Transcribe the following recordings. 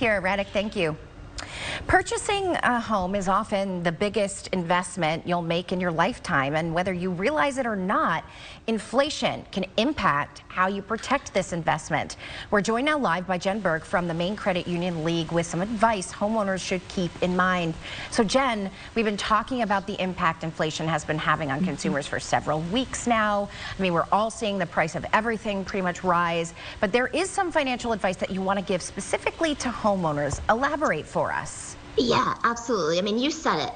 Here, Radek, thank you. Purchasing a home is often the biggest investment you'll make in your lifetime, and whether you realize it or not, inflation can impact how you protect this investment. We're joined now live by Jen Burke from the Maine Credit Union League with some advice homeowners should keep in mind. So Jen, we've been talking about the impact inflation has been having on consumers for several weeks now. I mean, we're all seeing the price of everything pretty much rise, but there is some financial advice that you want to give specifically to homeowners. Elaborate for us. Yeah, absolutely. I mean, you said it.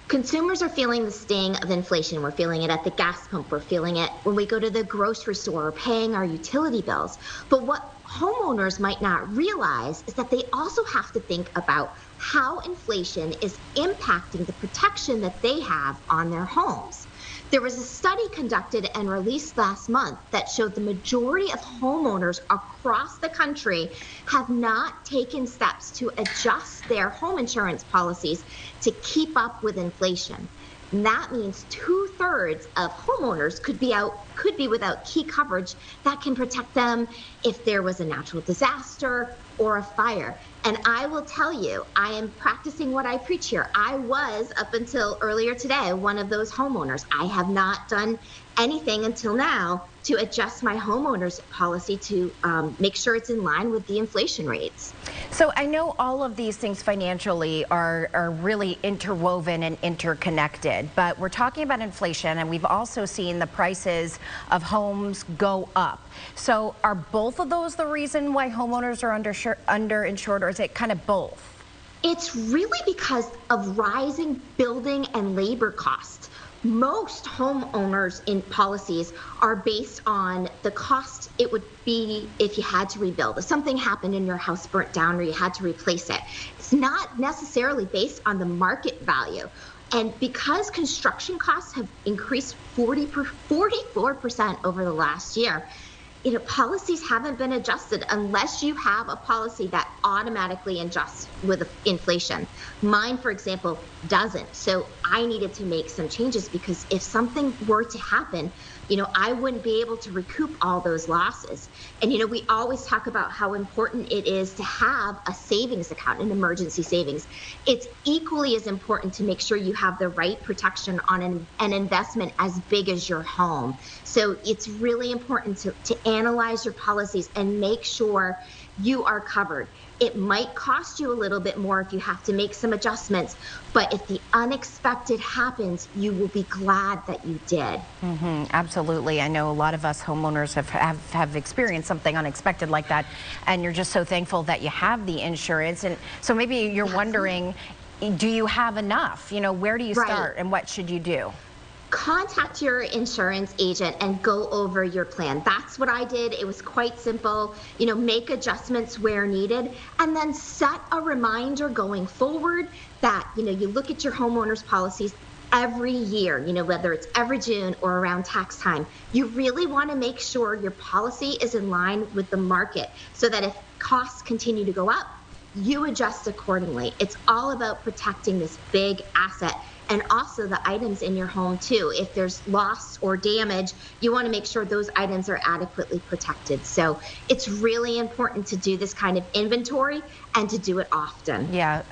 Consumers are feeling the sting of inflation. We're feeling it at the gas pump. We're feeling it when we go to the grocery store or paying our utility bills. But what homeowners might not realize is that they also have to think about how inflation is impacting the protection that they have on their homes. There was a study conducted and released last month that showed the majority of homeowners across the country have not taken steps to adjust their home insurance policies to keep up with inflation. And that means 2/3 of homeowners could be without key coverage that can protect them if there was a natural disaster or a fire. And I will tell you, I am practicing what I preach here. I was, up until earlier today, one of those homeowners. I have not done anything until now to adjust my homeowner's policy to make sure it's in line with the inflation rates. So I know all of these things financially are really interwoven and interconnected, but we're talking about inflation, and we've also seen the prices of homes go up. So are both of those the reason why homeowners are underinsured, or is it kind of both? It's really because of rising building and labor costs. Most homeowners in policies are based on the cost it would be if you had to rebuild. If something happened and your house burnt down or you had to replace it. It's not necessarily based on the market value. And because construction costs have increased 44% over the last year, policies haven't been adjusted unless you have a policy that automatically adjusts with inflation. Mine, for example, doesn't. So I needed to make some changes because if something were to happen, I wouldn't be able to recoup all those losses. And, we always talk about how important it is to have a savings account, an emergency savings. It's equally as important to make sure you have the right protection on an investment as big as your home. So it's really important to analyze your policies and make sure you are covered. It might cost you a little bit more if you have to make some adjustments, but if the unexpected happens, you will be glad that you did. Absolutely. I know a lot of us homeowners have experienced something unexpected like that, and you're just so thankful that you have the insurance. And so maybe you're wondering, do you have enough? Where do you start and what should you do? Contact your insurance agent and go over your plan. That's what I did. It was quite simple. Make adjustments where needed, and then set a reminder going forward that, you look at your homeowner's policies every year, whether it's every June or around tax time. You really want to make sure your policy is in line with the market so that if costs continue to go up, you adjust accordingly. It's all about protecting this big asset and also the items in your home too. If there's loss or damage, you want to make sure those items are adequately protected. So it's really important to do this kind of inventory and to do it often. Yeah,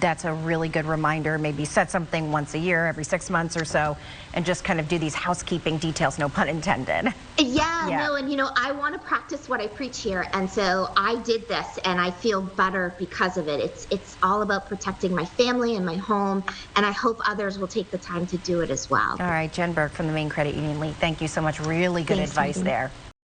that's a really good reminder. Maybe set something once a year, every 6 months or so, and just kind of do these housekeeping details, no pun intended. Yeah. No, and I want to practice what I preach here, and so I did this and I feel better because of it. It's all about protecting my family and my home, and I hope others will take the time to do it as well. All right, Jen Burke from the Maine Credit Union League, thank you so much. Really good advice there.